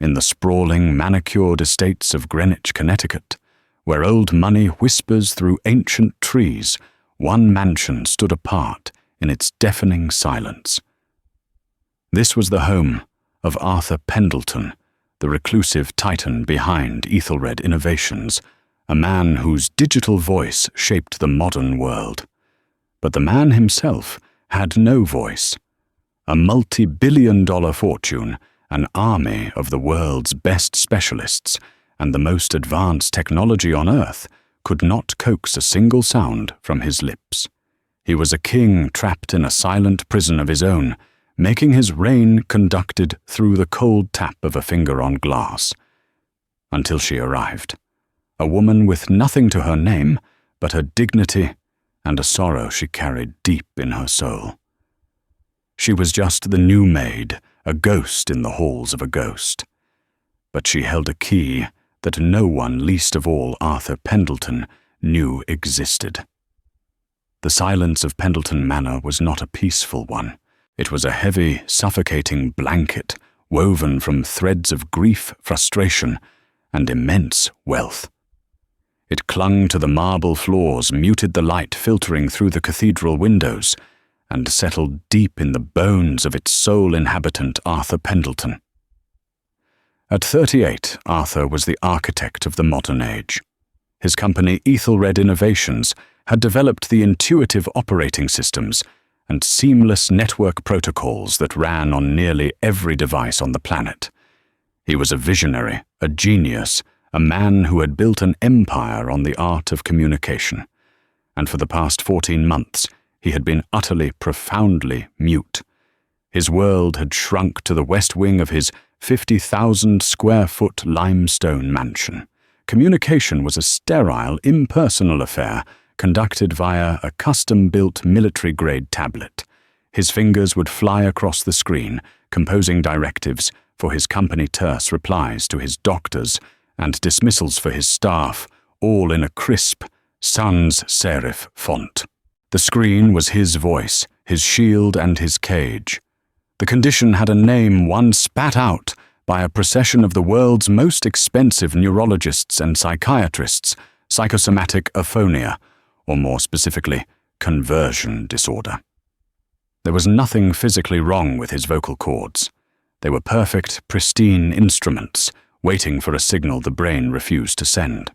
in the sprawling, manicured estates of Greenwich, Connecticut, where old money whispers through ancient trees, one mansion stood apart in its deafening silence. This was the home of Arthur Pendleton, the reclusive titan behind Ethelred Innovations, a man whose digital voice shaped the modern world. But the man himself had no voice. A multi-billion-dollar fortune, an army of the world's best specialists, and the most advanced technology on Earth could not coax a single sound from his lips. He was a king trapped in a silent prison of his own, making his reign conducted through the cold tap of a finger on glass. Until she arrived, a woman with nothing to her name but her dignity and a sorrow she carried deep in her soul. She was just the new maid, a ghost in the halls of a ghost. But she held a key that no one, least of all Arthur Pendleton, knew existed. The silence of Pendleton Manor was not a peaceful one. It was a heavy, suffocating blanket woven from threads of grief, frustration, and immense wealth. It clung to the marble floors, muted the light filtering through the cathedral windows, and settled deep in the bones of its sole inhabitant, Arthur Pendleton. At 38, Arthur was the architect of the modern age. His company, Ethelred Innovations, had developed the intuitive operating systems and seamless network protocols that ran on nearly every device on the planet. He was a visionary, a genius, a man who had built an empire on the art of communication. And for the past 14 months, he had been utterly, profoundly mute. His world had shrunk to the west wing of his 50,000-square-foot limestone mansion. Communication was a sterile, impersonal affair conducted via a custom-built military-grade tablet. His fingers would fly across the screen, composing directives for his company, terse replies to his doctors, and dismissals for his staff, all in a crisp, sans serif font. The screen was his voice, his shield and his cage. The condition had a name one spat out by a procession of the world's most expensive neurologists and psychiatrists, psychosomatic aphonia, or more specifically, conversion disorder. There was nothing physically wrong with his vocal cords. They were perfect, pristine instruments, waiting for a signal the brain refused to send.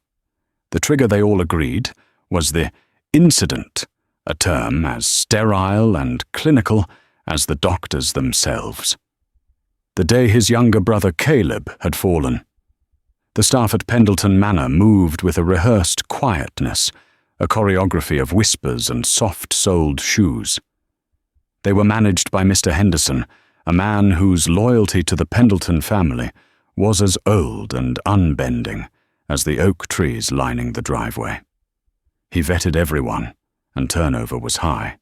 The trigger, they all agreed, was the incident, a term as sterile and clinical as the doctors themselves. The day his younger brother Caleb had fallen. The staff at Pendleton Manor moved with a rehearsed quietness, a choreography of whispers and soft-soled shoes. They were managed by Mr. Henderson, a man whose loyalty to the Pendleton family was as old and unbending as the oak trees lining the driveway. He vetted everyone, and turnover was high.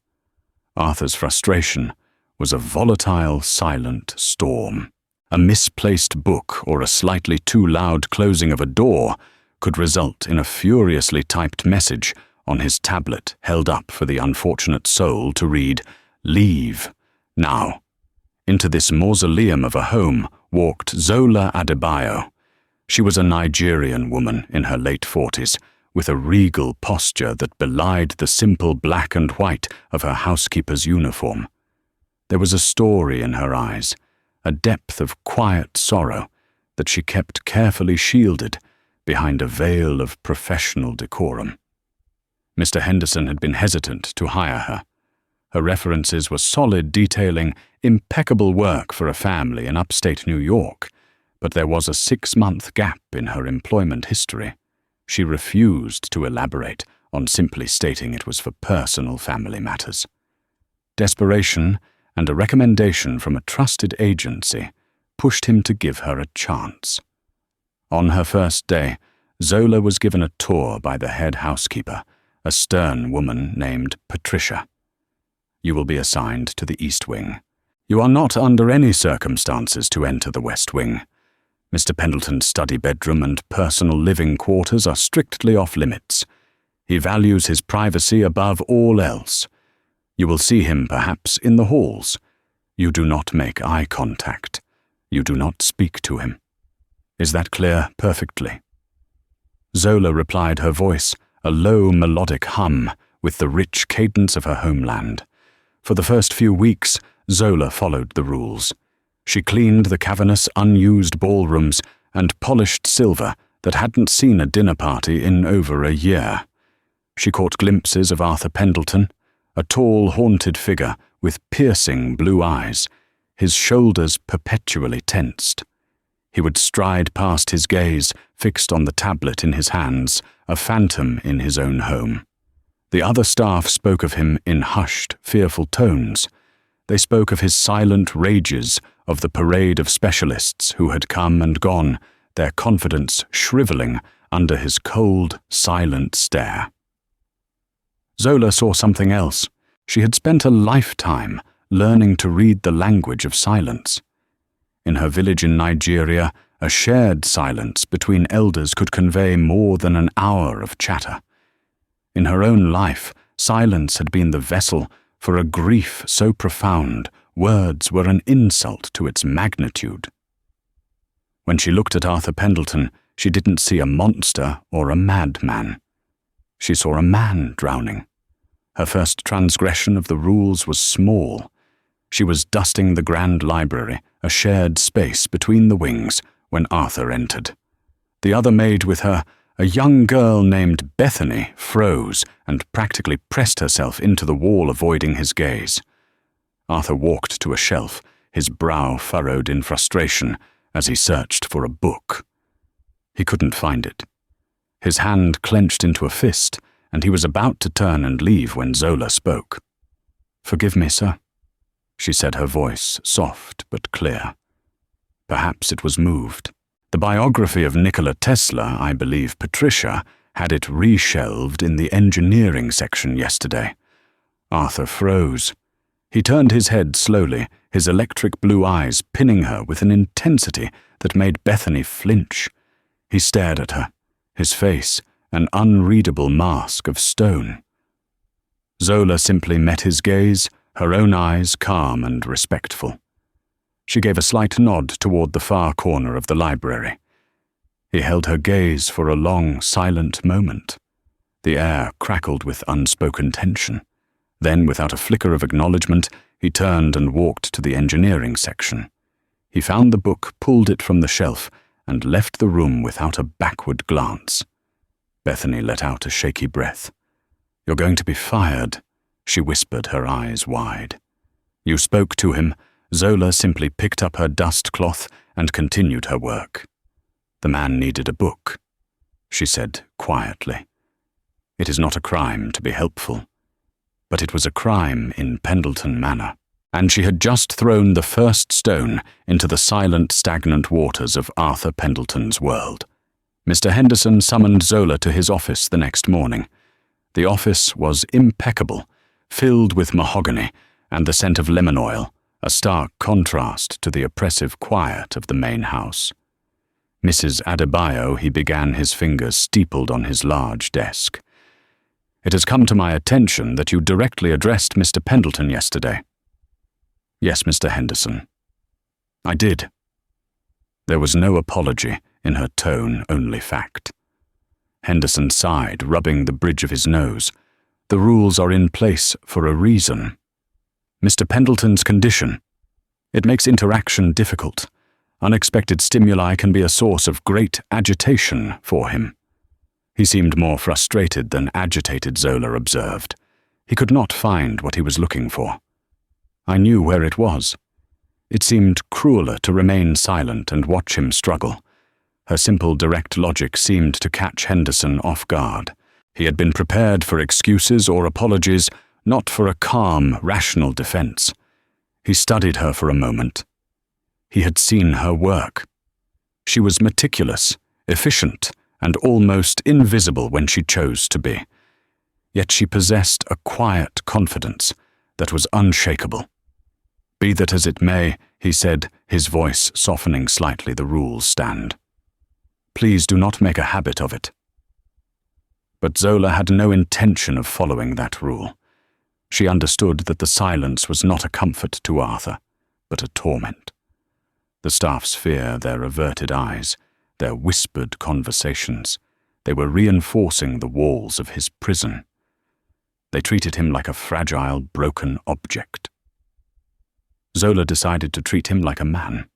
Arthur's frustration was a volatile, silent storm. A misplaced book or a slightly too loud closing of a door could result in a furiously typed message on his tablet held up for the unfortunate soul to read, "Leave, now." Into this mausoleum of a home walked Zola Adebayo. She was a Nigerian woman in her late 40s, with a regal posture that belied the simple black and white of her housekeeper's uniform. There was a story in her eyes, a depth of quiet sorrow that she kept carefully shielded behind a veil of professional decorum. Mr. Henderson had been hesitant to hire her. Her references were solid, detailing impeccable work for a family in upstate New York, but there was a 6-month gap in her employment history. She refused to elaborate on simply stating it was for personal family matters. Desperation and a recommendation from a trusted agency pushed him to give her a chance. On her first day, Zola was given a tour by the head housekeeper, a stern woman named Patricia. "You will be assigned to the East Wing. You are not under any circumstances to enter the West Wing. Mr. Pendleton's study bedroom and personal living quarters are strictly off-limits. He values his privacy above all else. You will see him, perhaps, in the halls. You do not make eye contact. You do not speak to him. Is that clear perfectly?" Zola replied, her voice a low melodic hum with the rich cadence of her homeland. For the first few weeks, Zola followed the rules. She cleaned the cavernous, unused ballrooms and polished silver that hadn't seen a dinner party in over a year. She caught glimpses of Arthur Pendleton, a tall, haunted figure with piercing blue eyes, his shoulders perpetually tensed. He would stride past, his gaze fixed on the tablet in his hands, a phantom in his own home. The other staff spoke of him in hushed, fearful tones. They spoke of his silent rages, of the parade of specialists who had come and gone, their confidence shriveling under his cold, silent stare. Zola saw something else. She had spent a lifetime learning to read the language of silence. In her village in Nigeria, a shared silence between elders could convey more than an hour of chatter. In her own life, silence had been the vessel for a grief so profound, words were an insult to its magnitude. When she looked at Arthur Pendleton, she didn't see a monster or a madman. She saw a man drowning. Her first transgression of the rules was small. She was dusting the grand library, a shared space between the wings, when Arthur entered. The other maid with her, a young girl named Bethany, froze and practically pressed herself into the wall, avoiding his gaze. Arthur walked to a shelf, his brow furrowed in frustration as he searched for a book. He couldn't find it. His hand clenched into a fist, and he was about to turn and leave when Zola spoke. "Forgive me, sir," she said, her voice soft but clear. Perhaps it was moved. The biography of Nikola Tesla, I believe Patricia, had it reshelved in the engineering section yesterday. Arthur froze. He turned his head slowly, his electric blue eyes pinning her with an intensity that made Bethany flinch. He stared at her, his face an unreadable mask of stone. Zola simply met his gaze, her own eyes calm and respectful. She gave a slight nod toward the far corner of the library. He held her gaze for a long, silent moment. The air crackled with unspoken tension. Then, without a flicker of acknowledgement, he turned and walked to the engineering section. He found the book, pulled it from the shelf, and left the room without a backward glance. Bethany let out a shaky breath. "You're going to be fired," she whispered, her eyes wide. "You spoke to him." Zola simply picked up her dust cloth and continued her work. "The man needed a book," she said quietly. "It is not a crime to be helpful." But it was a crime in Pendleton Manor, and she had just thrown the first stone into the silent, stagnant waters of Arthur Pendleton's world. Mr. Henderson summoned Zola to his office the next morning. The office was impeccable, filled with mahogany and the scent of lemon oil, a stark contrast to the oppressive quiet of the main house. "Mrs. Adebayo," he began, his fingers steepled on his large desk. "It has come to my attention that you directly addressed Mr. Pendleton yesterday." "Yes, Mr. Henderson." "I did." There was no apology in her tone, only fact. Henderson sighed, rubbing the bridge of his nose. "The rules are in place for a reason. Mr. Pendleton's condition. It makes interaction difficult. Unexpected stimuli can be a source of great agitation for him." He seemed more frustrated than agitated, Zola observed. He could not find what he was looking for. I knew where it was. It seemed crueler to remain silent and watch him struggle. Her simple, direct logic seemed to catch Henderson off guard. He had been prepared for excuses or apologies, not for a calm, rational defense. He studied her for a moment. He had seen her work. She was meticulous, efficient, and almost invisible when she chose to be. Yet she possessed a quiet confidence that was unshakable. "Be that as it may," he said, his voice softening slightly, "the rules stand. Please do not make a habit of it." But Zola had no intention of following that rule. She understood that the silence was not a comfort to Arthur, but a torment. The staff's fear, their averted eyes, their whispered conversations. They were reinforcing the walls of his prison. They treated him like a fragile, broken object. Zola decided to treat him like a man.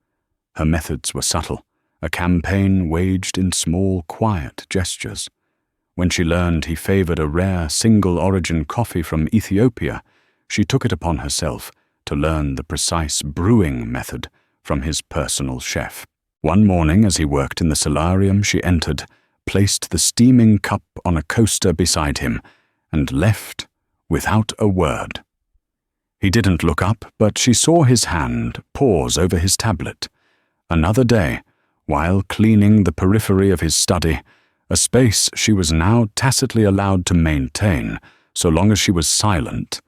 Her methods were subtle, a campaign waged in small, quiet gestures. When she learned he favored a rare, single-origin coffee from Ethiopia, she took it upon herself to learn the precise brewing method from his personal chef. One morning, as he worked in the solarium, she entered, placed the steaming cup on a coaster beside him, and left without a word. He didn't look up, but she saw his hand pause over his tablet. Another day, while cleaning the periphery of his study, a space she was now tacitly allowed to maintain so long as she was silent,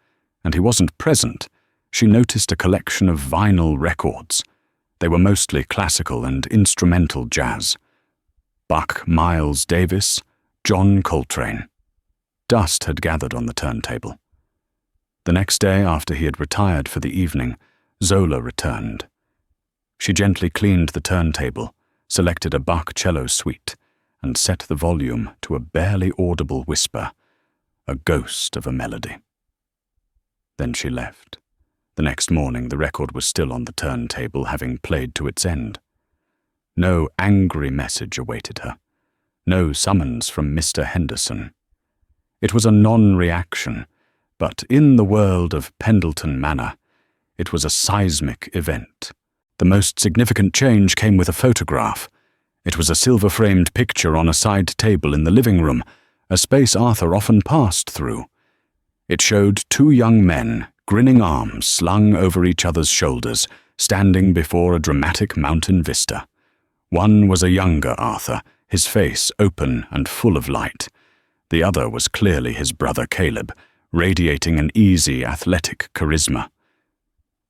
and he wasn't present, she noticed a collection of vinyl records. They were mostly classical and instrumental jazz. Buck Miles Davis, John Coltrane. Dust had gathered on the turntable. The next day, after he had retired for the evening, Zola returned. She gently cleaned the turntable, selected a Bach cello suite, and set the volume to a barely audible whisper, a ghost of a melody. Then she left. The next morning the record was still on the turntable, having played to its end. No angry message awaited her. No summons from Mr. Henderson. It was a non-reaction, but in the world of Pendleton Manor, it was a seismic event. The most significant change came with a photograph. It was a silver-framed picture on a side table in the living room, a space Arthur often passed through. It showed two young men, grinning arms slung over each other's shoulders, standing before a dramatic mountain vista. One was a younger Arthur, his face open and full of light. The other was clearly his brother Caleb, radiating an easy, athletic charisma.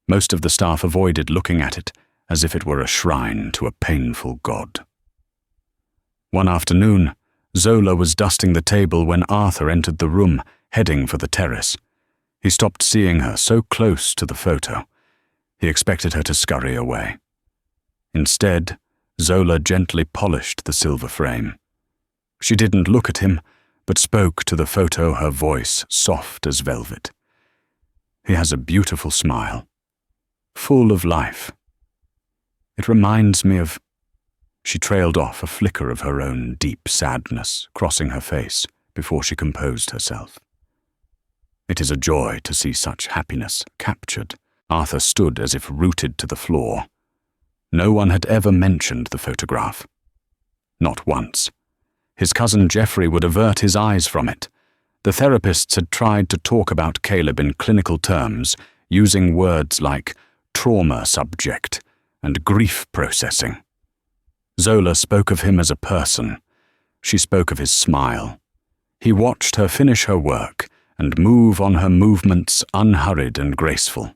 Most of the staff avoided looking at it, as if it were a shrine to a painful god. One afternoon, Zola was dusting the table when Arthur entered the room, heading for the terrace. He stopped seeing her so close to the photo. He expected her to scurry away. Instead, Zola gently polished the silver frame. She didn't look at him, but spoke to the photo, her voice soft as velvet. He has a beautiful smile, full of life. It reminds me of... She trailed off, a flicker of her own deep sadness crossing her face before she composed herself. It is a joy to see such happiness captured. Arthur stood as if rooted to the floor. No one had ever mentioned the photograph. Not once. His cousin Geoffrey would avert his eyes from it. The therapists had tried to talk about Caleb in clinical terms, using words like trauma subject and grief processing. Zola spoke of him as a person. She spoke of his smile. He watched her finish her work and move on her movements unhurried and graceful.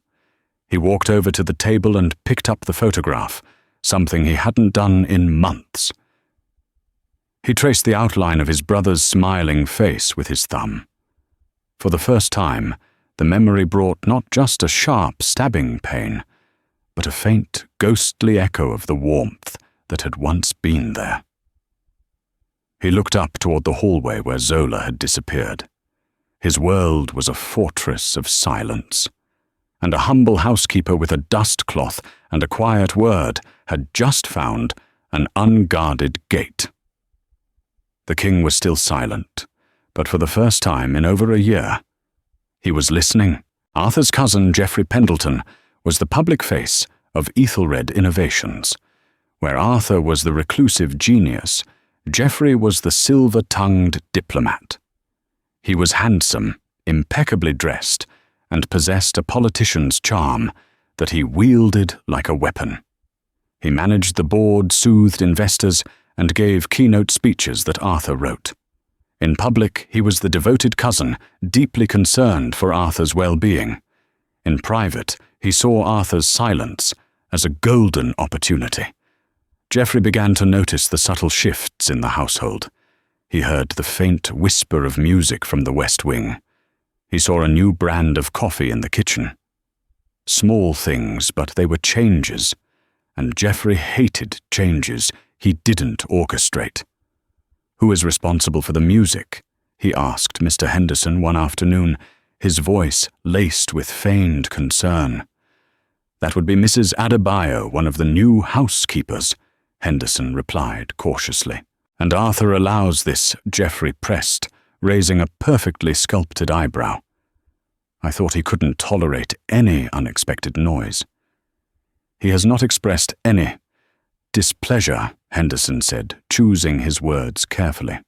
He walked over to the table and picked up the photograph, something he hadn't done in months. He traced the outline of his brother's smiling face with his thumb. For the first time, the memory brought not just a sharp stabbing pain, but a faint, ghostly echo of the warmth that had once been there. He looked up toward the hallway where Zola had disappeared. His world was a fortress of silence, and a humble housekeeper with a dust cloth and a quiet word had just found an unguarded gate. The king was still silent, but for the first time in over a year, he was listening. Arthur's cousin, Geoffrey Pendleton, was the public face of Ethelred Innovations. Where Arthur was the reclusive genius, Geoffrey was the silver-tongued diplomat. He was handsome, impeccably dressed, and possessed a politician's charm that he wielded like a weapon. He managed the board, soothed investors, and gave keynote speeches that Arthur wrote. In public, he was the devoted cousin, deeply concerned for Arthur's well-being. In private, he saw Arthur's silence as a golden opportunity. Geoffrey began to notice the subtle shifts in the household. He heard the faint whisper of music from the west wing. He saw a new brand of coffee in the kitchen. Small things, but they were changes, and Geoffrey hated changes He didn't orchestrate. "Who is responsible for the music?" he asked Mr. Henderson one afternoon, his voice laced with feigned concern. "That would be Mrs. Adebayo, one of the new housekeepers," Henderson replied cautiously. "And Arthur allows this," Geoffrey pressed, raising a perfectly sculpted eyebrow. "I thought he couldn't tolerate any unexpected noise." "He has not expressed any displeasure," Henderson said, choosing his words carefully.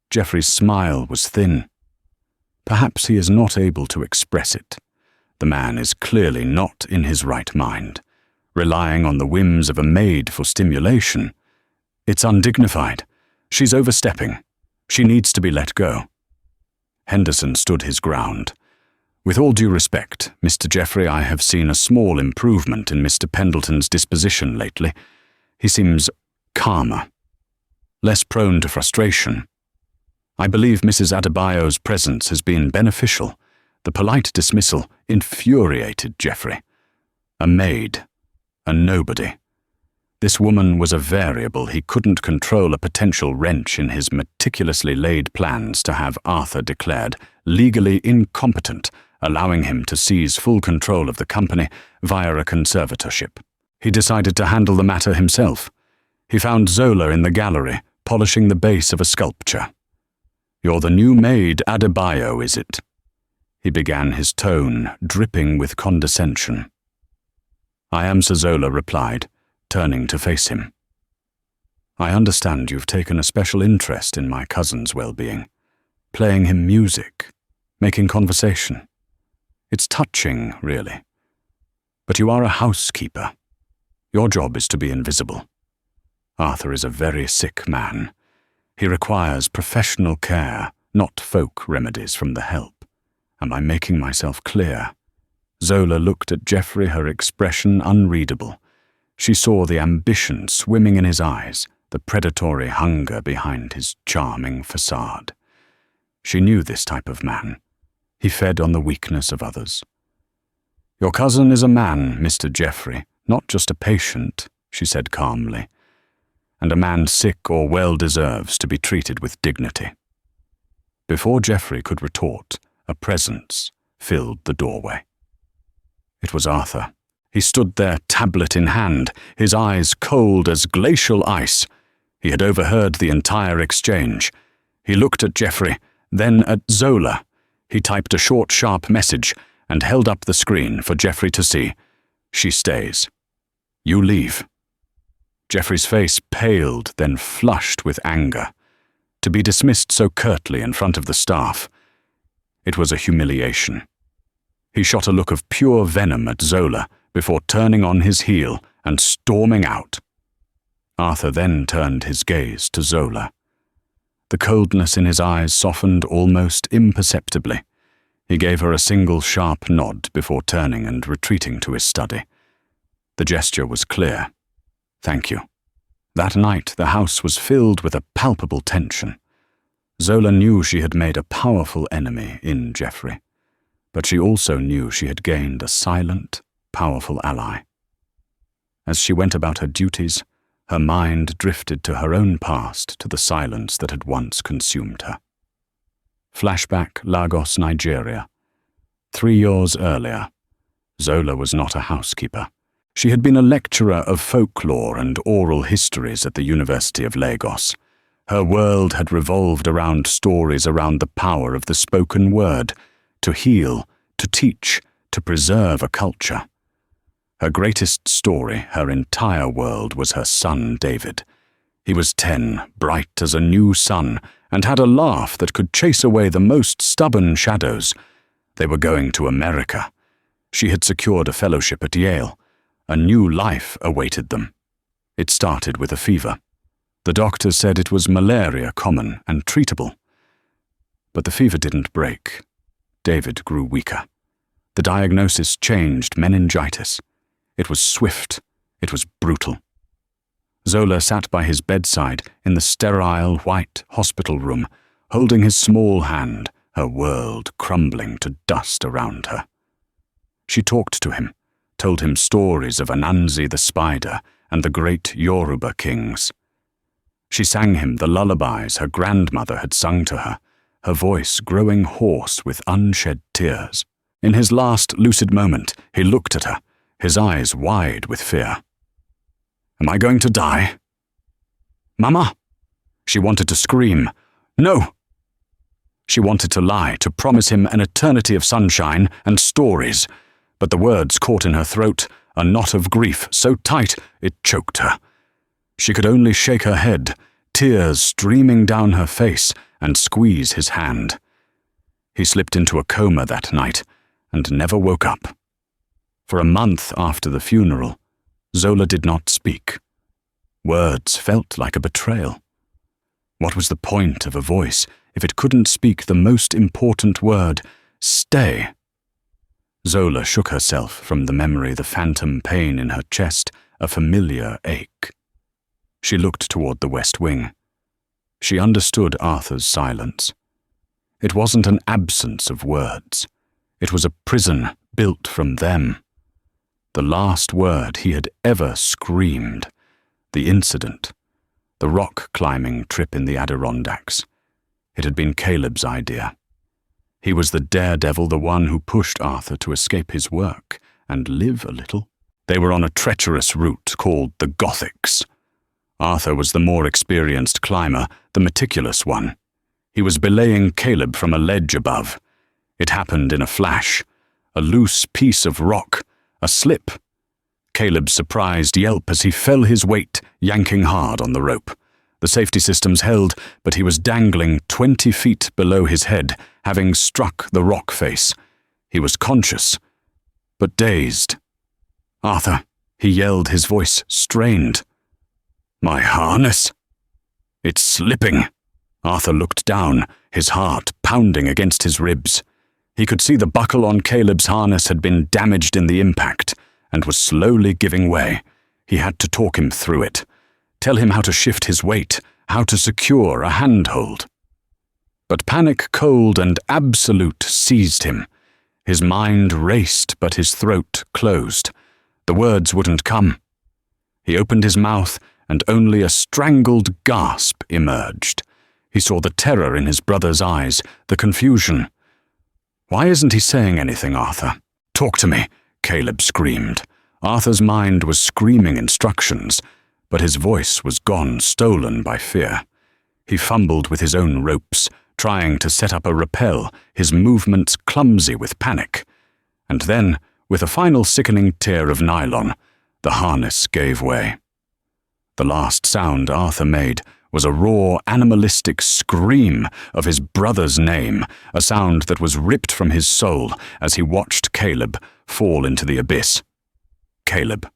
Geoffrey's smile was thin. "Perhaps he is not able to express it. The man is clearly not in his right mind, relying on the whims of a maid for stimulation. It's undignified. She's overstepping. She needs to be let go." Henderson stood his ground. "With all due respect, Mr. Geoffrey, I have seen a small improvement in Mr. Pendleton's disposition lately. He seems calmer, less prone to frustration. I believe Mrs. Adebayo's presence has been beneficial." The polite dismissal infuriated Geoffrey. A maid, a nobody. This woman was a variable. He couldn't control a potential wrench in his meticulously laid plans to have Arthur declared legally incompetent, allowing him to seize full control of the company via a conservatorship. He decided to handle the matter himself. He found Zola in the gallery, polishing the base of a sculpture. "You're the new maid Adebayo, is it?" He began, his tone dripping with condescension. "I am," Sir Zola replied, turning to face him. "I understand you've taken a special interest in my cousin's well-being, playing him music, making conversation. It's touching, really. But you are a housekeeper. Your job is to be invisible. Arthur is a very sick man. He requires professional care, not folk remedies from the help. Am I making myself clear?" Zola looked at Geoffrey, her expression unreadable. She saw the ambition swimming in his eyes, the predatory hunger behind his charming facade. She knew this type of man. He fed on the weakness of others. "Your cousin is a man, Mr. Geoffrey, not just a patient," she said calmly. "And a man sick or well deserves to be treated with dignity." Before Geoffrey could retort, a presence filled the doorway. It was Arthur. He stood there, tablet in hand, his eyes cold as glacial ice. He had overheard the entire exchange. He looked at Geoffrey, then at Zola. He typed a short, sharp message and held up the screen for Geoffrey to see. "She stays. You leave." Geoffrey's face paled, then flushed with anger. To be dismissed so curtly in front of the staff, it was a humiliation. He shot a look of pure venom at Zola before turning on his heel and storming out. Arthur then turned his gaze to Zola. The coldness in his eyes softened almost imperceptibly. He gave her a single sharp nod before turning and retreating to his study. The gesture was clear. "Thank you." That night, the house was filled with a palpable tension. Zola knew she had made a powerful enemy in Geoffrey, but she also knew she had gained a silent, powerful ally. As she went about her duties, her mind drifted to her own past, to the silence that had once consumed her. Flashback, Lagos, Nigeria. 3 years earlier, Zola was not a housekeeper. She had been a lecturer of folklore and oral histories at the University of Lagos. Her world had revolved around stories around the power of the spoken word, to heal, to teach, to preserve a culture. Her greatest story, her entire world, was her son David. He was 10, bright as a new sun, and had a laugh that could chase away the most stubborn shadows. They were going to America. She had secured a fellowship at Yale. A new life awaited them. It started with a fever. The doctors said it was malaria, common and treatable. But the fever didn't break. David grew weaker. The diagnosis changed: meningitis. It was swift. It was brutal. Zola sat by his bedside in the sterile, white hospital room, holding his small hand, her world crumbling to dust around her. She talked to him, told him stories of Anansi the spider and the great Yoruba kings. She sang him the lullabies her grandmother had sung to her, her voice growing hoarse with unshed tears. In his last lucid moment, he looked at her, his eyes wide with fear. "Am I going to die?" "Mama!" She wanted to scream. "No!" She wanted to lie, to promise him an eternity of sunshine and stories, but the words caught in her throat, a knot of grief so tight it choked her. She could only shake her head, tears streaming down her face, and squeeze his hand. He slipped into a coma that night and never woke up. For a month after the funeral, Zola did not speak. Words felt like a betrayal. What was the point of a voice if it couldn't speak the most important word, stay? Zola shook herself from the memory, the phantom pain in her chest, a familiar ache. She looked toward the west wing. She understood Arthur's silence. It wasn't an absence of words. It was a prison built from them. The last word he had ever screamed, the incident, the rock-climbing trip in the Adirondacks. It had been Caleb's idea. He was the daredevil, the one who pushed Arthur to escape his work and live a little. They were on a treacherous route called the Gothics. Arthur was the more experienced climber, the meticulous one. He was belaying Caleb from a ledge above. It happened in a flash. A loose piece of rock, a slip. Caleb's surprised yelp as he fell his weight, yanking hard on the rope. The safety systems held, but he was dangling 20 feet below his head, having struck the rock face. He was conscious, but dazed. "Arthur," he yelled, his voice strained. "My harness? It's slipping." Arthur looked down, his heart pounding against his ribs. He could see the buckle on Caleb's harness had been damaged in the impact and was slowly giving way. He had to talk him through it. Tell him how to shift his weight, how to secure a handhold. But panic, cold and absolute seized him. His mind raced, but his throat closed. The words wouldn't come. He opened his mouth, and only a strangled gasp emerged. He saw the terror in his brother's eyes, the confusion. "Why isn't he saying anything, Arthur? Talk to me," Caleb screamed. Arthur's mind was screaming instructions, but his voice was gone, stolen by fear. He fumbled with his own ropes, trying to set up a rappel, his movements clumsy with panic. And then, with a final sickening tear of nylon, the harness gave way. The last sound Arthur made was a raw, animalistic scream of his brother's name, a sound that was ripped from his soul as he watched Caleb fall into the abyss. Caleb.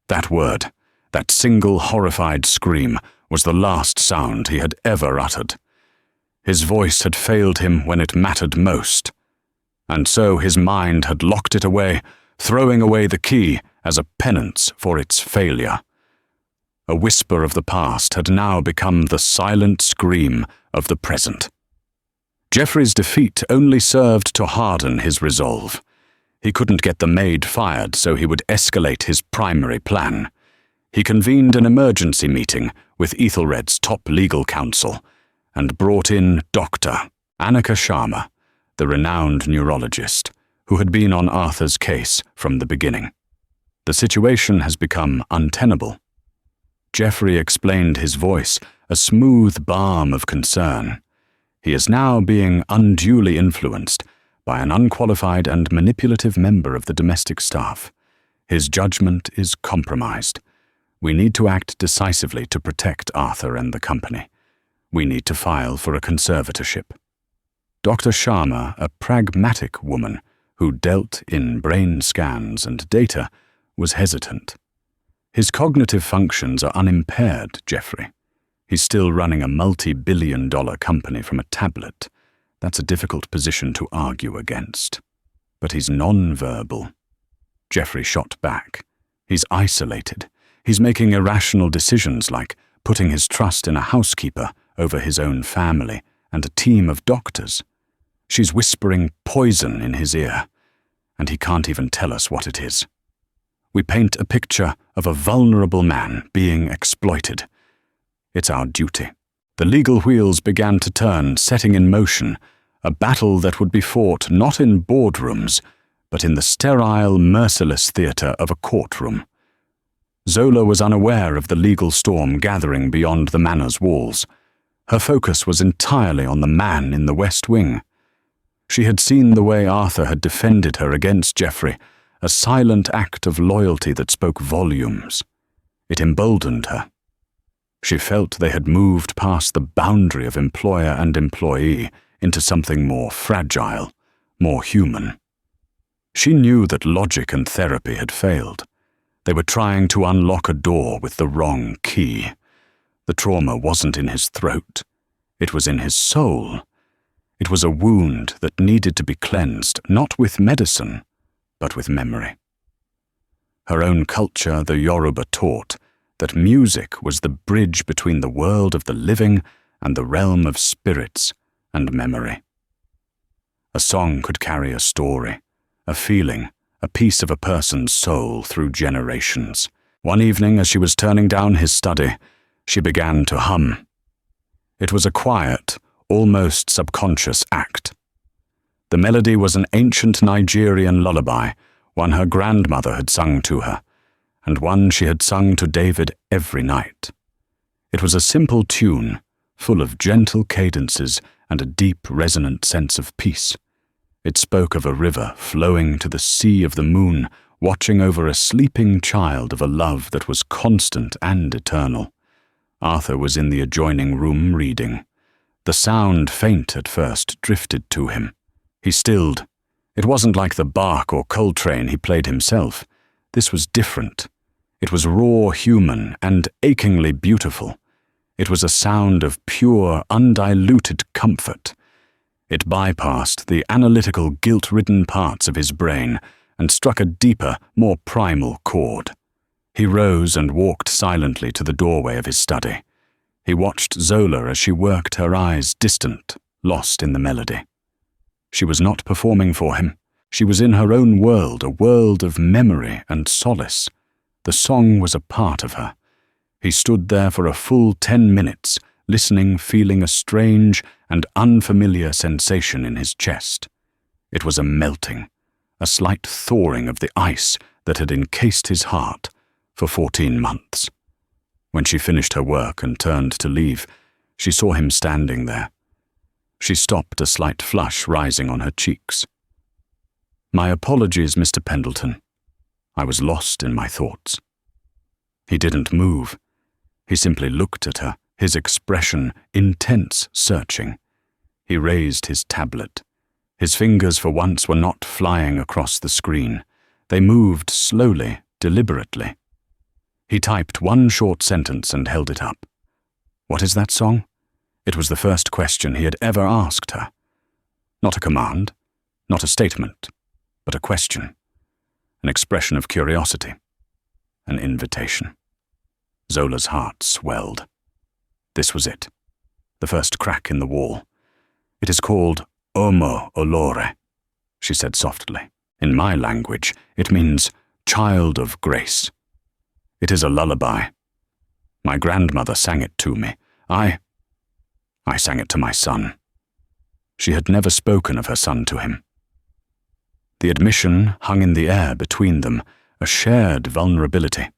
That word, that single horrified scream, was the last sound he had ever uttered. His voice had failed him when it mattered most, and so his mind had locked it away, throwing away the key as a penance for its failure. A whisper of the past had now become the silent scream of the present. Jeffrey's defeat only served to harden his resolve. He couldn't get the maid fired, so he would escalate his primary plan. He convened an emergency meeting with Ethelred's top legal counsel and brought in Dr. Annika Sharma, the renowned neurologist, who had been on Arthur's case from the beginning. "The situation has become untenable." Jeffrey explained, his voice a smooth balm of concern. "He is now being unduly influenced by an unqualified and manipulative member of the domestic staff. His judgment is compromised. We need to act decisively to protect Arthur and the company. We need to file for a conservatorship." Dr. Sharma, a pragmatic woman who dealt in brain scans and data, was hesitant. His cognitive functions are unimpaired, Jeffrey. He's still running a multi-billion-dollar company from a tablet. That's a difficult position to argue against. But he's non-verbal. Jeffrey shot back. He's isolated. He's making irrational decisions like putting his trust in a housekeeper over his own family and a team of doctors. She's whispering poison in his ear, and he can't even tell us what it is. We paint a picture of a vulnerable man being exploited. It's our duty." The legal wheels began to turn, setting in motion a battle that would be fought not in boardrooms, but in the sterile, merciless theatre of a courtroom. Zola was unaware of the legal storm gathering beyond the manor's walls. Her focus was entirely on the man in the West Wing. She had seen the way Arthur had defended her against Geoffrey, a silent act of loyalty that spoke volumes. It emboldened her. She felt they had moved past the boundary of employer and employee into something more fragile, more human. She knew that logic and therapy had failed. They were trying to unlock a door with the wrong key. The trauma wasn't in his throat. It was in his soul. It was a wound that needed to be cleansed, not with medicine, but with memory. Her own culture, the Yoruba, taught that music was the bridge between the world of the living and the realm of spirits and memory. A song could carry a story, a feeling, a piece of a person's soul through generations. One evening, as she was turning down his study, she began to hum. It was a quiet, almost subconscious act. The melody was an ancient Nigerian lullaby, one her grandmother had sung to her, and one she had sung to David every night. It was a simple tune, full of gentle cadences and a deep, resonant sense of peace. It spoke of a river flowing to the sea of the moon, watching over a sleeping child of a love that was constant and eternal. Arthur was in the adjoining room reading. The sound, faint at first, drifted to him. He stilled. It wasn't like the Bach or Coltrane he played himself. This was different. It was raw, human, and achingly beautiful. It was a sound of pure, undiluted comfort. It bypassed the analytical, guilt-ridden parts of his brain and struck a deeper, more primal chord. He rose and walked silently to the doorway of his study. He watched Zola as she worked, her eyes distant, lost in the melody. She was not performing for him. She was in her own world, a world of memory and solace. The song was a part of her. He stood there for a full 10 minutes, listening, feeling a strange and unfamiliar sensation in his chest. It was a melting, a slight thawing of the ice that had encased his heart for 14 months. When she finished her work and turned to leave, she saw him standing there. She stopped, a slight flush rising on her cheeks. "My apologies, Mr. Pendleton. I was lost in my thoughts." He didn't move. He simply looked at her, his expression intense, searching. He raised his tablet. His fingers for once were not flying across the screen. They moved slowly, deliberately. He typed one short sentence and held it up. "What is that song?" It was the first question he had ever asked her. Not a command, not a statement, but a question. An expression of curiosity. An invitation. Zola's heart swelled. This was it. The first crack in the wall. "It is called Omo Olore," she said softly. "In my language, it means child of grace. It is a lullaby. My grandmother sang it to me. I sang it to my son." She had never spoken of her son to him. The admission hung in the air between them, a shared vulnerability.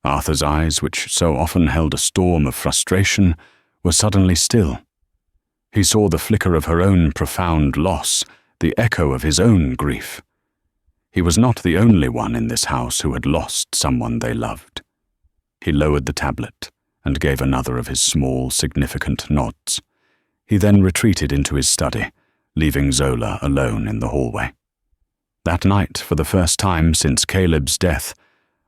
Arthur's eyes, which so often held a storm of frustration, were suddenly still. He saw the flicker of her own profound loss, the echo of his own grief. He was not the only one in this house who had lost someone they loved. He lowered the tablet and gave another of his small, significant nods. He then retreated into his study, leaving Zola alone in the hallway. That night, for the first time since Caleb's death,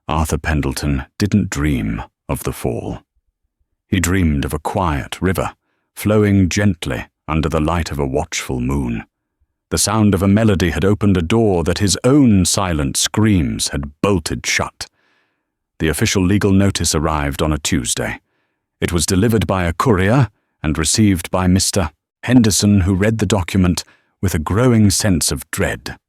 Arthur Pendleton didn't dream of the fall. He dreamed of a quiet river, flowing gently under the light of a watchful moon. The sound of a melody had opened a door that his own silent screams had bolted shut. The official legal notice arrived on a Tuesday. It was delivered by a courier and received by Mr. Henderson, who read the document with a growing sense of dread.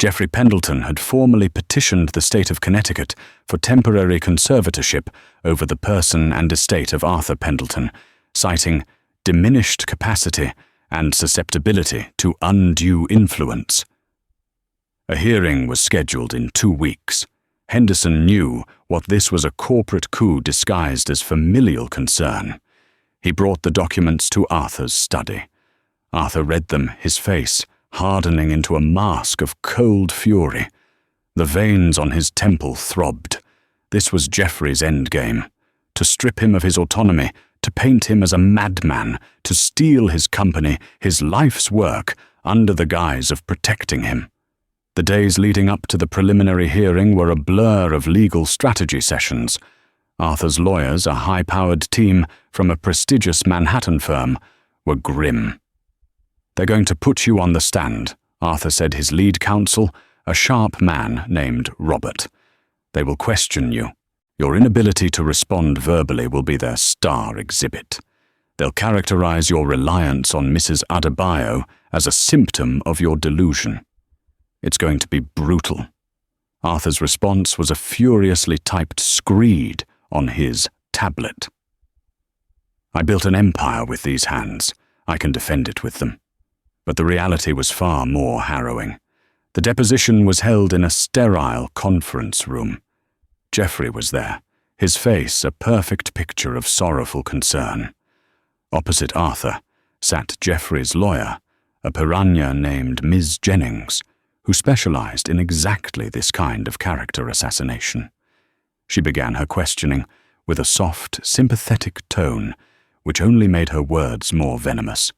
Geoffrey Pendleton had formally petitioned the state of Connecticut for temporary conservatorship over the person and estate of Arthur Pendleton, citing diminished capacity and susceptibility to undue influence. A hearing was scheduled in 2 weeks. Henderson knew what this was: a corporate coup disguised as familial concern. He brought the documents to Arthur's study. Arthur read them, his face hardening into a mask of cold fury. The veins on his temple throbbed. This was Geoffrey's endgame: to strip him of his autonomy, to paint him as a madman, to steal his company, his life's work, under the guise of protecting him. The days leading up to the preliminary hearing were a blur of legal strategy sessions. Arthur's lawyers, a high-powered team from a prestigious Manhattan firm, were grim. "They're going to put you on the stand," Arthur said his lead counsel, a sharp man named Robert. "They will question you. Your inability to respond verbally will be their star exhibit. They'll characterize your reliance on Mrs. Adebayo as a symptom of your delusion. It's going to be brutal." Arthur's response was a furiously typed screed on his tablet. "I built an empire with these hands. I can defend it with them." But the reality was far more harrowing. The deposition was held in a sterile conference room. Geoffrey was there, his face a perfect picture of sorrowful concern. Opposite Arthur sat Geoffrey's lawyer, a piranha named Ms. Jennings, who specialized in exactly this kind of character assassination. She began her questioning with a soft, sympathetic tone, which only made her words more venomous.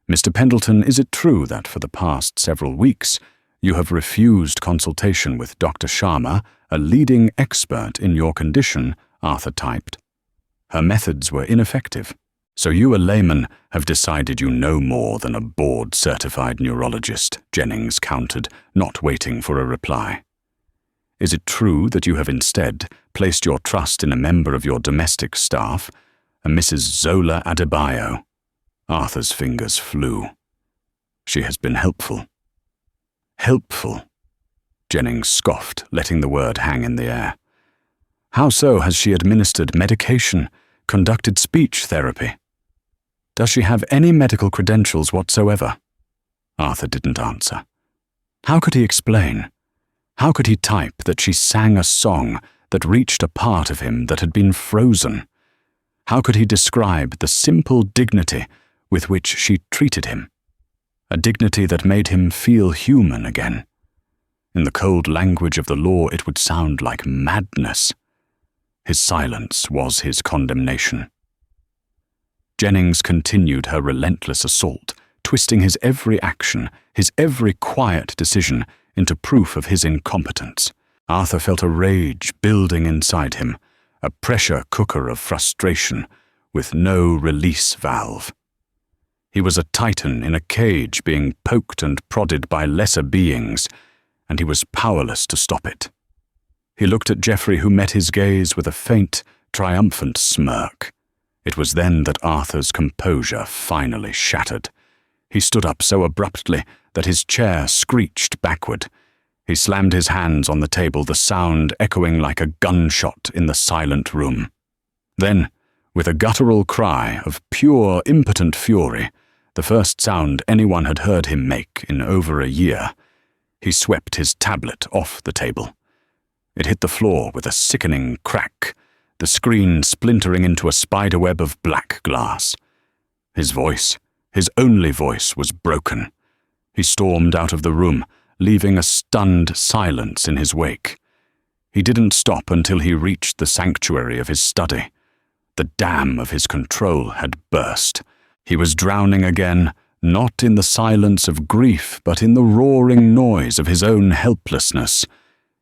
"Mr. Pendleton, is it true that for the past several weeks you have refused consultation with Dr. Sharma, a leading expert in your condition?" Arthur typed. "Her methods were ineffective. So you, a layman, have decided you know more than a board-certified neurologist," Jennings countered, not waiting for a reply. "Is it true that you have instead placed your trust in a member of your domestic staff, a Mrs. Zola Adebayo?" Arthur's fingers flew. "She has been helpful." "Helpful?" Jennings scoffed, letting the word hang in the air. "How so? Has she administered medication, conducted speech therapy? Does she have any medical credentials whatsoever?" Arthur didn't answer. How could he explain? How could he type that she sang a song that reached a part of him that had been frozen? How could he describe the simple dignity with which she treated him? A dignity that made him feel human again. In the cold language of the law, it would sound like madness. His silence was his condemnation. Jennings continued her relentless assault, twisting his every action, his every quiet decision, into proof of his incompetence. Arthur felt a rage building inside him, a pressure cooker of frustration with no release valve. He was a titan in a cage being poked and prodded by lesser beings, and he was powerless to stop it. He looked at Geoffrey, who met his gaze with a faint, triumphant smirk. It was then that Arthur's composure finally shattered. He stood up so abruptly that his chair screeched backward. He slammed his hands on the table, the sound echoing like a gunshot in the silent room. Then, with a guttural cry of pure, impotent fury, the first sound anyone had heard him make in over a year, he swept his tablet off the table. It hit the floor with a sickening crack, the screen splintering into a spiderweb of black glass. His voice, his only voice, was broken. He stormed out of the room, leaving a stunned silence in his wake. He didn't stop until he reached the sanctuary of his study. The dam of his control had burst. He was drowning again, not in the silence of grief, but in the roaring noise of his own helplessness.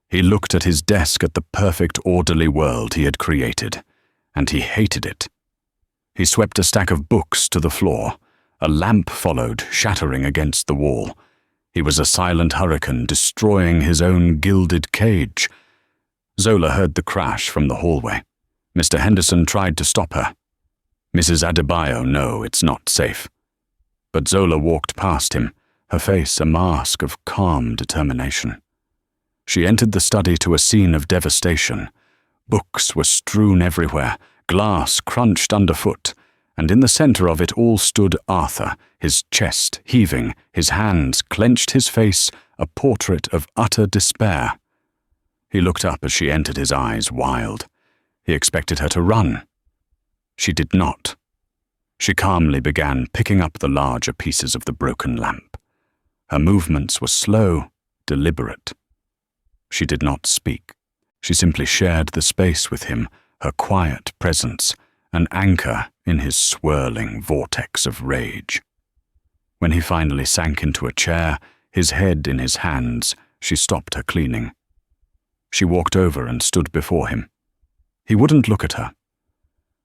He looked at his desk at the perfect orderly world he had created, and he hated it. He swept a stack of books to the floor. A lamp followed, shattering against the wall. He was a silent hurricane, destroying his own gilded cage. Zola heard the crash from the hallway. Mr. Henderson tried to stop her. "Mrs. Adebayo, no, it's not safe." But Zola walked past him, her face a mask of calm determination. She entered the study to a scene of devastation. Books were strewn everywhere, glass crunched underfoot, and in the center of it all stood Arthur, his chest heaving, his hands clenched, his face a portrait of utter despair. He looked up as she entered, his eyes wild. He expected her to run. She did not. She calmly began picking up the larger pieces of the broken lamp. Her movements were slow, deliberate. She did not speak. She simply shared the space with him, her quiet presence, an anchor in his swirling vortex of rage. When he finally sank into a chair, his head in his hands, she stopped her cleaning. She walked over and stood before him. He wouldn't look at her.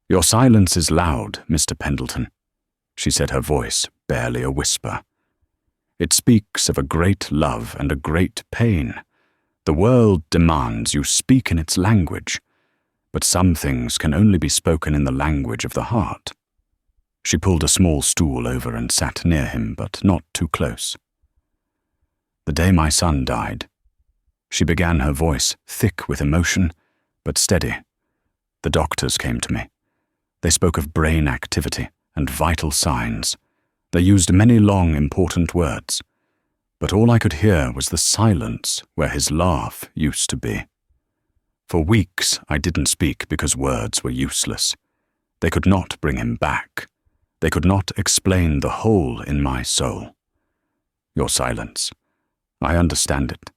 "Your silence is loud, Mr. Pendleton," she said, her voice barely a whisper. "It speaks of a great love and a great pain. The world demands you speak in its language, but some things can only be spoken in the language of the heart." She pulled a small stool over and sat near him, but not too close. "The day my son died," she began, her voice thick with emotion, but steady. "The doctors came to me. They spoke of brain activity and vital signs. They used many long, important words, but all I could hear was the silence where his laugh used to be. For weeks I didn't speak because words were useless. They could not bring him back. They could not explain the hole in my soul. Your silence. I understand it.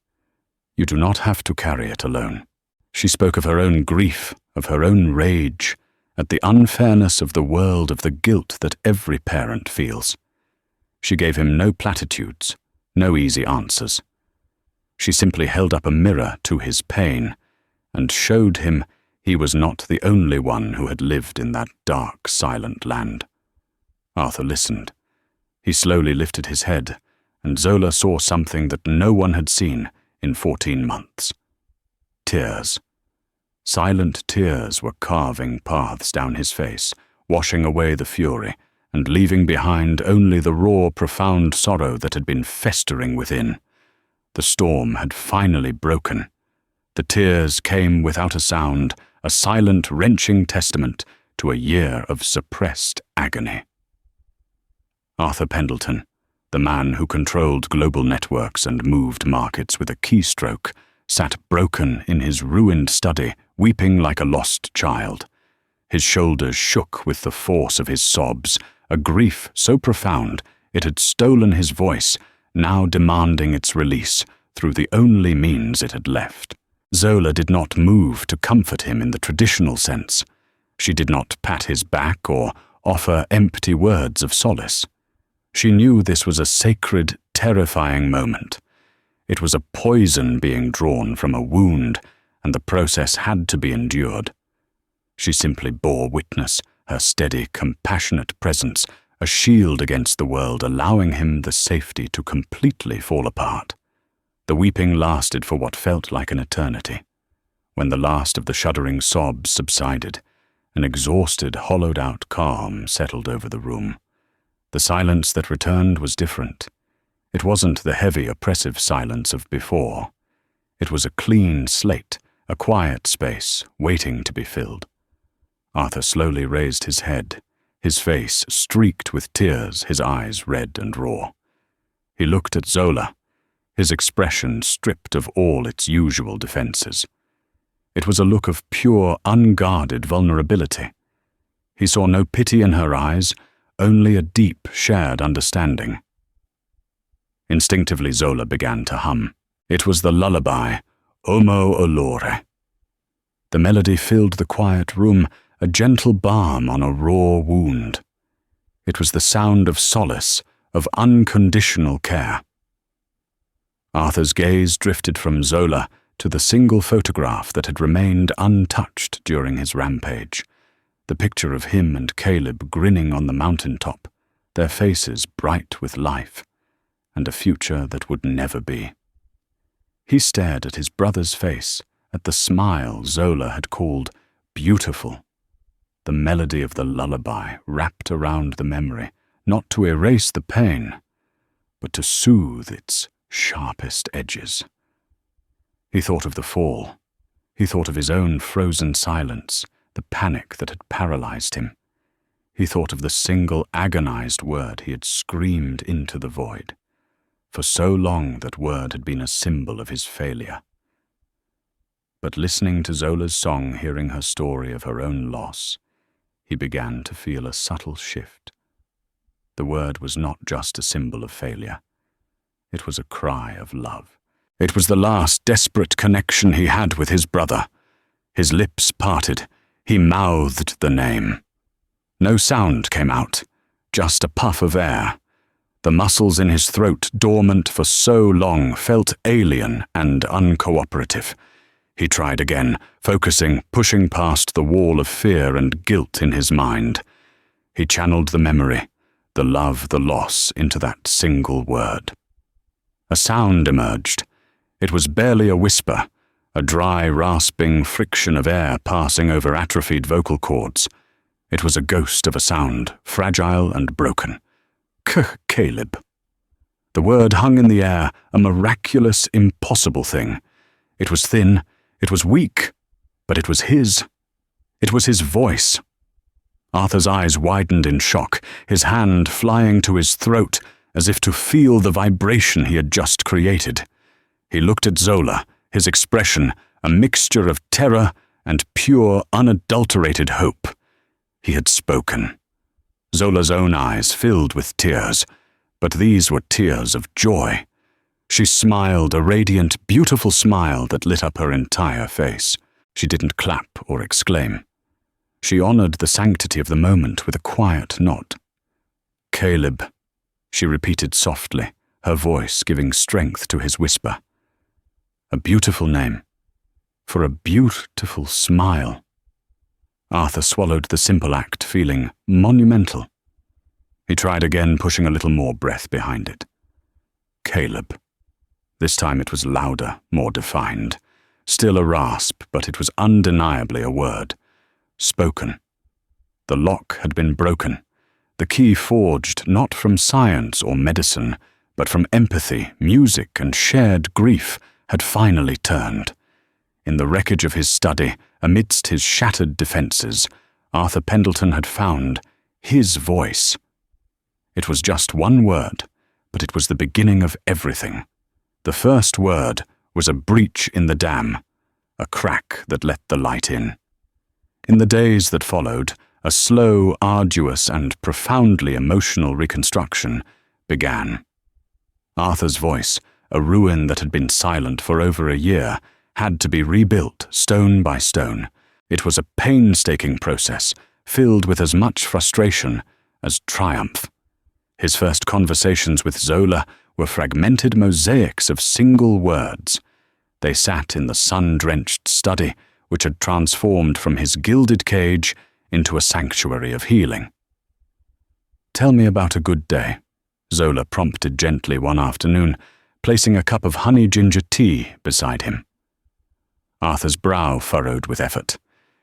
You do not have to carry it alone." She spoke of her own grief, of her own rage, at the unfairness of the world, of the guilt that every parent feels. She gave him no platitudes, no easy answers. She simply held up a mirror to his pain and showed him he was not the only one who had lived in that dark, silent land. Arthur listened. He slowly lifted his head, and Zola saw something that no one had seen in 14 months. Tears. Silent tears were carving paths down his face, washing away the fury, and leaving behind only the raw, profound sorrow that had been festering within. The storm had finally broken. The tears came without a sound, a silent, wrenching testament to a year of suppressed agony. Arthur Pendleton, the man who controlled global networks and moved markets with a keystroke, sat broken in his ruined study, weeping like a lost child. His shoulders shook with the force of his sobs, a grief so profound it had stolen his voice, now demanding its release through the only means it had left. Zola did not move to comfort him in the traditional sense. She did not pat his back or offer empty words of solace. She knew this was a sacred, terrifying moment. It was a poison being drawn from a wound, and the process had to be endured. She simply bore witness, her steady, compassionate presence, a shield against the world, allowing him the safety to completely fall apart. The weeping lasted for what felt like an eternity. When the last of the shuddering sobs subsided, an exhausted, hollowed-out calm settled over the room. The silence that returned was different. It wasn't the heavy, oppressive silence of before. It was a clean slate, a quiet space waiting to be filled. Arthur slowly raised his head, his face streaked with tears, his eyes red and raw. He looked at Zola, his expression stripped of all its usual defenses. It was a look of pure, unguarded vulnerability. He saw no pity in her eyes, only a deep, shared understanding. Instinctively, Zola began to hum. It was the lullaby, Omo Olore. The melody filled the quiet room, a gentle balm on a raw wound. It was the sound of solace, of unconditional care. Arthur's gaze drifted from Zola to the single photograph that had remained untouched during his rampage. The picture of him and Caleb grinning on the mountaintop, their faces bright with life, and a future that would never be. He stared at his brother's face, at the smile Zola had called beautiful. The melody of the lullaby wrapped around the memory, not to erase the pain, but to soothe its sharpest edges. He thought of the fall. He thought of his own frozen silence, the panic that had paralyzed him. He thought of the single agonized word he had screamed into the void. For so long that word had been a symbol of his failure. But listening to Zola's song, hearing her story of her own loss, he began to feel a subtle shift. The word was not just a symbol of failure. It was a cry of love. It was the last desperate connection he had with his brother. His lips parted. He mouthed the name. No sound came out, just a puff of air. The muscles in his throat, dormant for so long, felt alien and uncooperative. He tried again, focusing, pushing past the wall of fear and guilt in his mind. He channeled the memory, the love, the loss, into that single word. A sound emerged. It was barely a whisper, a dry, rasping friction of air passing over atrophied vocal cords. It was a ghost of a sound, fragile and broken. Caleb. The word hung in the air, a miraculous, impossible thing. It was thin, it was weak, but it was his. It was his voice. Arthur's eyes widened in shock, his hand flying to his throat as if to feel the vibration he had just created. He looked at Zola, his expression a mixture of terror and pure, unadulterated hope. He had spoken. Zola's own eyes filled with tears, but these were tears of joy. She smiled, a radiant, beautiful smile that lit up her entire face. She didn't clap or exclaim. She honored the sanctity of the moment with a quiet nod. Caleb, she repeated softly, her voice giving strength to his whisper. A beautiful name, for a beautiful smile. Arthur swallowed the simple act, feeling monumental. He tried again, pushing a little more breath behind it. Caleb. This time it was louder, more defined. Still a rasp, but it was undeniably a word. Spoken. The lock had been broken. The key forged not from science or medicine, but from empathy, music, and shared grief, had finally turned. In the wreckage of his study, amidst his shattered defenses, Arthur Pendleton had found his voice. It was just one word, but it was the beginning of everything. The first word was a breach in the dam, a crack that let the light in. In the days that followed, a slow, arduous, and profoundly emotional reconstruction began. Arthur's voice, a ruin that had been silent for over a year, had to be rebuilt stone by stone. It was a painstaking process, filled with as much frustration as triumph. His first conversations with Zola were fragmented mosaics of single words. They sat in the sun-drenched study, which had transformed from his gilded cage into a sanctuary of healing. "Tell me about a good day," Zola prompted gently one afternoon, placing a cup of honey ginger tea beside him. Arthur's brow furrowed with effort.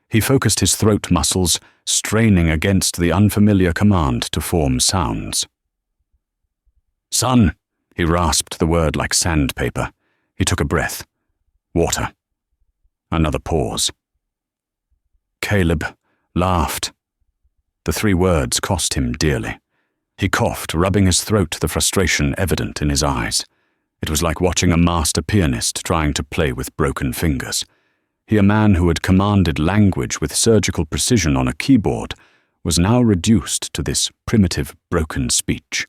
He focused his throat muscles, straining against the unfamiliar command to form sounds. "Sun," he rasped the word like sandpaper. He took a breath. "Water." Another pause. Caleb laughed. The 3 words cost him dearly. He coughed, rubbing his throat, the frustration evident in his eyes. It was like watching a master pianist trying to play with broken fingers. He, a man who had commanded language with surgical precision on a keyboard, was now reduced to this primitive, broken speech.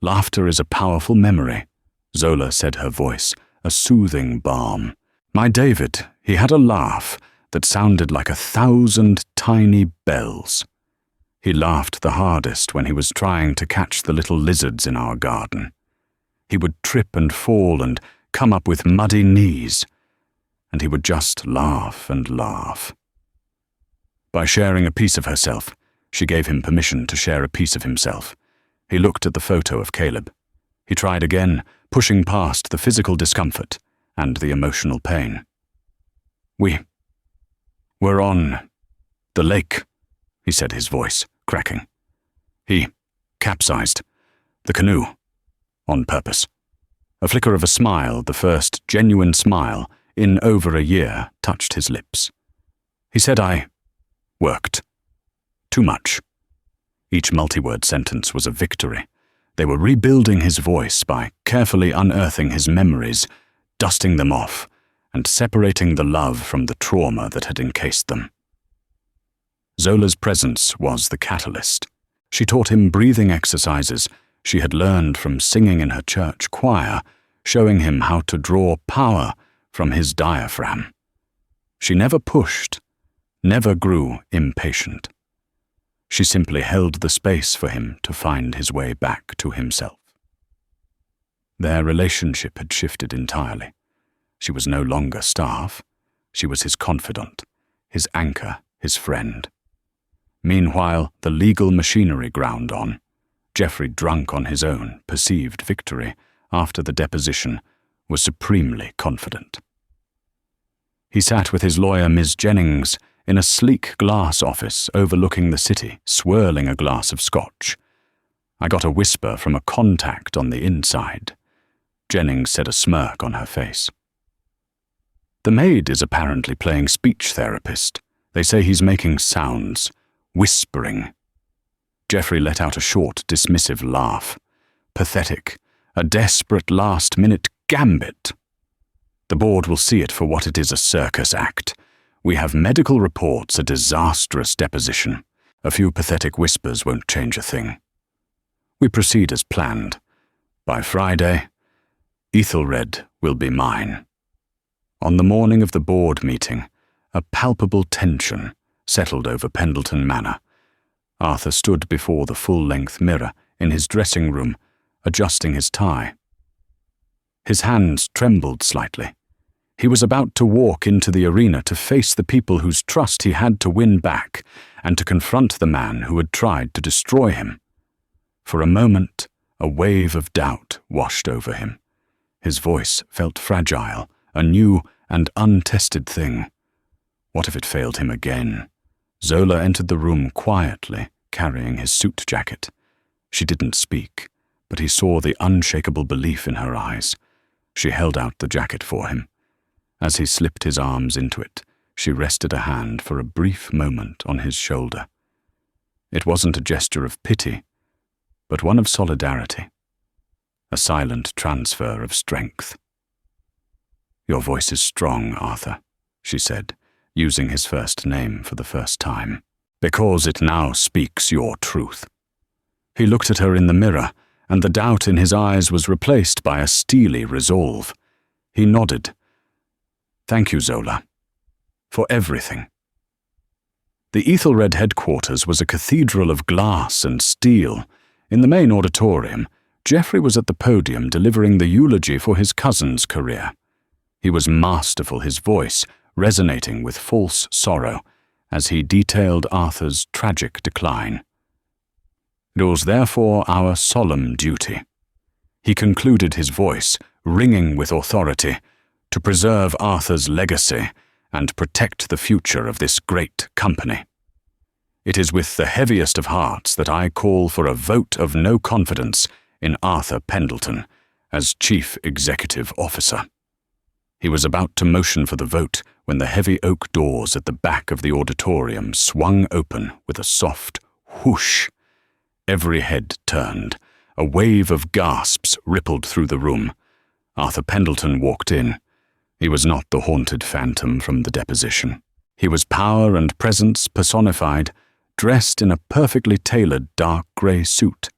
"Laughter is a powerful memory," Zola said, her voice, a soothing balm. "My David, he had a laugh that sounded like 1,000 tiny bells. He laughed the hardest when he was trying to catch the little lizards in our garden. He would trip and fall and come up with muddy knees, and he would just laugh and laugh." By sharing a piece of herself, she gave him permission to share a piece of himself. He looked at the photo of Caleb. He tried again, pushing past the physical discomfort and the emotional pain. We're on the lake," he said, his voice cracking. "He capsized. The canoe. on purpose. A flicker of a smile, the first genuine smile in over a year, touched his lips. He said I worked. Too much. Each multi-word sentence was a victory. They were rebuilding his voice by carefully unearthing his memories, dusting them off, and separating the love from the trauma that had encased them. Zola's presence was the catalyst. She taught him breathing exercises she had learned from singing in her church choir, showing him how to draw power from his diaphragm. She never pushed, never grew impatient. She simply held the space for him to find his way back to himself. Their relationship had shifted entirely. She was no longer staff. She was his confidant, his anchor, his friend. Meanwhile, the legal machinery ground on. Geoffrey, drunk on his own perceived victory after the deposition, was supremely confident. He sat with his lawyer, Ms. Jennings, in a sleek glass office overlooking the city, swirling a glass of scotch. I got a whisper from a contact on the inside. Jennings said, a smirk on her face. The maid is apparently playing speech therapist. They say he's making sounds, whispering. Geoffrey let out a short, dismissive laugh. Pathetic, a desperate last-minute gambit. The board will see it for what it is, a circus act. We have medical reports, a disastrous deposition. A few pathetic whispers won't change a thing. We proceed as planned. By Friday, Ethelred will be mine. On the morning of the board meeting, a palpable tension settled over Pendleton Manor. Arthur stood before the full-length mirror in his dressing room, adjusting his tie. His hands trembled slightly. He was about to walk into the arena to face the people whose trust he had to win back and to confront the man who had tried to destroy him. For a moment, a wave of doubt washed over him. His voice felt fragile, a new and untested thing. What if it failed him again? Zola entered the room quietly, carrying his suit jacket. She didn't speak, but he saw the unshakable belief in her eyes. She held out the jacket for him. As he slipped his arms into it, she rested a hand for a brief moment on his shoulder. It wasn't a gesture of pity, but one of solidarity. A silent transfer of strength. "Your voice is strong, Arthur," she said, using his first name for the first time, "because it now speaks your truth." He looked at her in the mirror, and the doubt in his eyes was replaced by a steely resolve. He nodded. "Thank you, Zola, for everything." The Ethelred headquarters was a cathedral of glass and steel. In the main auditorium, Geoffrey was at the podium delivering the eulogy for his cousin's career. He was masterful, his voice resonating with false sorrow as he detailed Arthur's tragic decline. It was therefore our solemn duty. He concluded, his voice ringing with authority, to preserve Arthur's legacy and protect the future of this great company. It is with the heaviest of hearts that I call for a vote of no confidence in Arthur Pendleton as Chief Executive Officer. He was about to motion for the vote when the heavy oak doors at the back of the auditorium swung open with a soft whoosh. Every head turned. A wave of gasps rippled through the room. Arthur Pendleton walked in. He was not the haunted phantom from the deposition. He was power and presence personified, dressed in a perfectly tailored dark grey suit.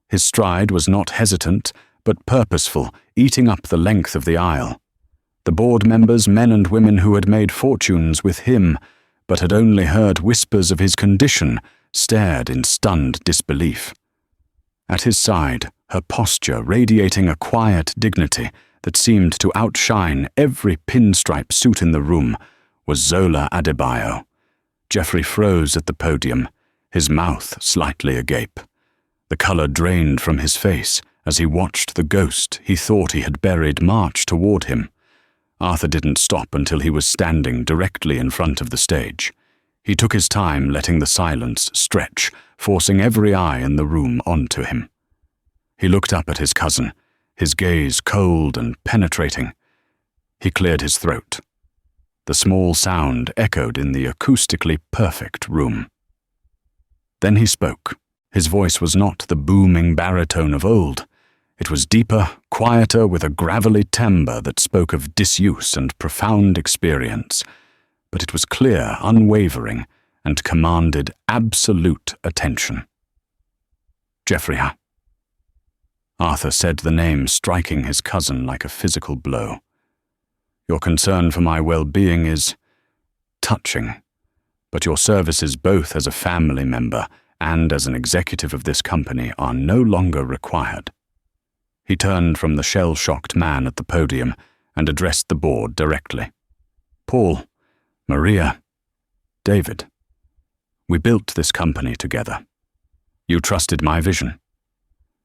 His stride was not hesitant, but purposeful, eating up the length of the aisle. The board members, men and women who had made fortunes with him, but had only heard whispers of his condition, stared in stunned disbelief. At his side, her posture radiating a quiet dignity that seemed to outshine every pinstripe suit in the room, was Zola Adebayo. Geoffrey froze at the podium, his mouth slightly agape. The colour drained from his face as he watched the ghost he thought he had buried march toward him. Arthur didn't stop until he was standing directly in front of the stage. He took his time, letting the silence stretch, forcing every eye in the room onto him. He looked up at his cousin, his gaze cold and penetrating. He cleared his throat. The small sound echoed in the acoustically perfect room. Then he spoke. His voice was not the booming baritone of old. It was deeper, quieter, with a gravelly timbre that spoke of disuse and profound experience. But it was clear, unwavering, and commanded absolute attention. Geoffrey. Arthur said the name, striking his cousin like a physical blow. Your concern for my well-being is touching, but your services both as a family member and as an executive of this company are no longer required. He turned from the shell-shocked man at the podium and addressed the board directly. Paul, Maria, David, we built this company together. You trusted my vision.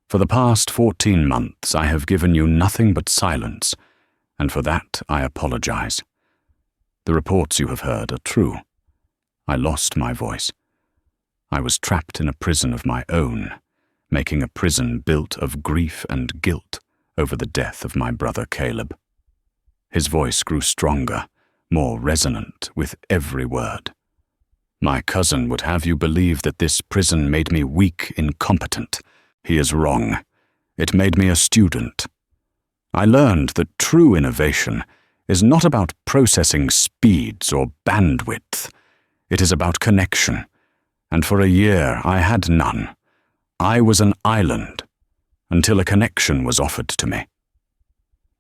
For the past 14 months I have given you nothing but silence, and for that I apologize. The reports you have heard are true. I lost my voice. I was trapped in a prison of my own, making a prison built of grief and guilt over the death of my brother Caleb. His voice grew stronger, more resonant with every word. My cousin would have you believe that this prison made me weak, incompetent. He is wrong. It made me a student. I learned that true innovation is not about processing speeds or bandwidth. It is about connection, and for a year I had none. I was an island, until a connection was offered to me.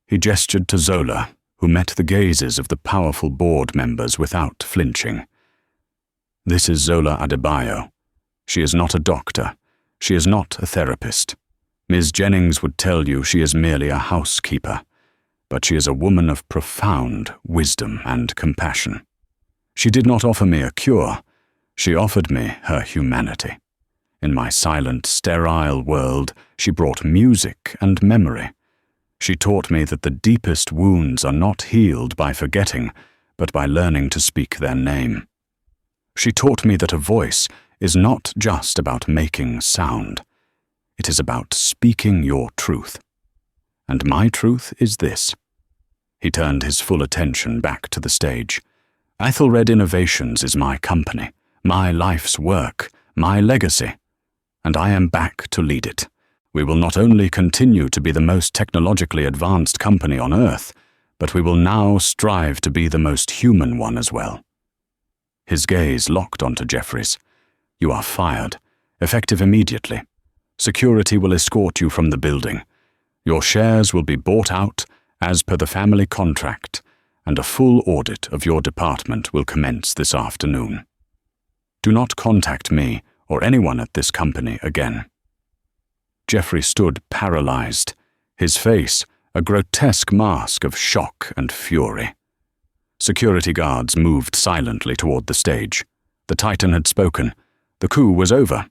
He gestured to Zola, who met the gazes of the powerful board members without flinching. This is Zola Adebayo. She is not a doctor. She is not a therapist. Ms. Jennings would tell you she is merely a housekeeper, but she is a woman of profound wisdom and compassion. She did not offer me a cure. She offered me her humanity. In my silent, sterile world, she brought music and memory. She taught me that the deepest wounds are not healed by forgetting, but by learning to speak their name. She taught me that a voice is not just about making sound. It is about speaking your truth. And my truth is this. He turned his full attention back to the stage. Ethelred Innovations is my company, my life's work, my legacy, and I am back to lead it. We will not only continue to be the most technologically advanced company on Earth, but we will now strive to be the most human one as well. His gaze locked onto Geoffrey's. You are fired, effective immediately. Security will escort you from the building. Your shares will be bought out as per the family contract, and a full audit of your department will commence this afternoon. Do not contact me or anyone at this company again. Geoffrey stood paralyzed, his face a grotesque mask of shock and fury. Security guards moved silently toward the stage. The Titan had spoken. The coup was over.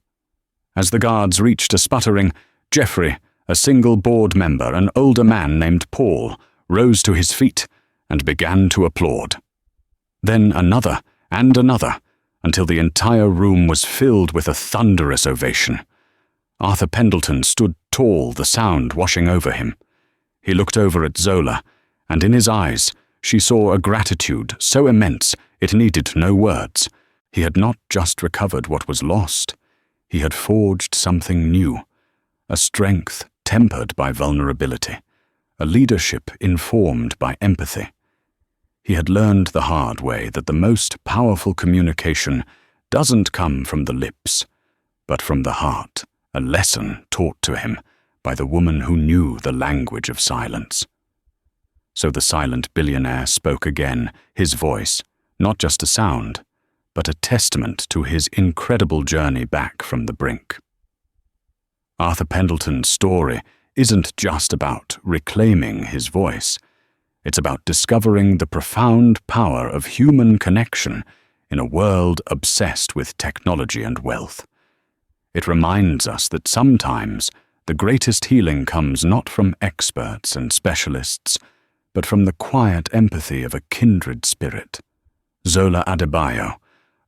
As the guards reached a sputtering, Geoffrey, a single board member, an older man named Paul, rose to his feet and began to applaud. Then another and another, until the entire room was filled with a thunderous ovation. Arthur Pendleton stood tall, the sound washing over him. He looked over at Zola, and in his eyes she saw a gratitude so immense it needed no words. He had not just recovered what was lost. He had forged something new, a strength tempered by vulnerability, a leadership informed by empathy. He had learned the hard way that the most powerful communication doesn't come from the lips, but from the heart, a lesson taught to him by the woman who knew the language of silence. So the silent billionaire spoke again, his voice, not just a sound, but a testament to his incredible journey back from the brink. Arthur Pendleton's story isn't just about reclaiming his voice. It's about discovering the profound power of human connection in a world obsessed with technology and wealth. It reminds us that sometimes the greatest healing comes not from experts and specialists, but from the quiet empathy of a kindred spirit. Zola Adebayo,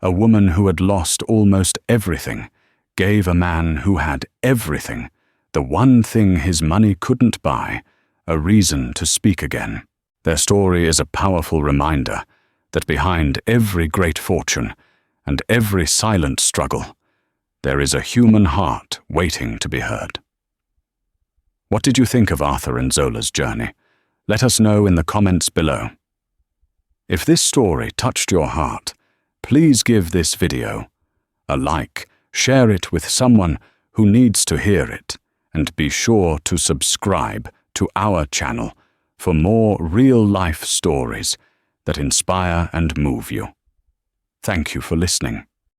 a woman who had lost almost everything, gave a man who had everything the the one thing his money couldn't buy, a reason to speak again. Their story is a powerful reminder that behind every great fortune and every silent struggle, there is a human heart waiting to be heard. What did you think of Arthur and Zola's journey? Let us know in the comments below. If this story touched your heart, please give this video a like, share it with someone who needs to hear it, and be sure to subscribe to our channel for more real-life stories that inspire and move you. Thank you for listening.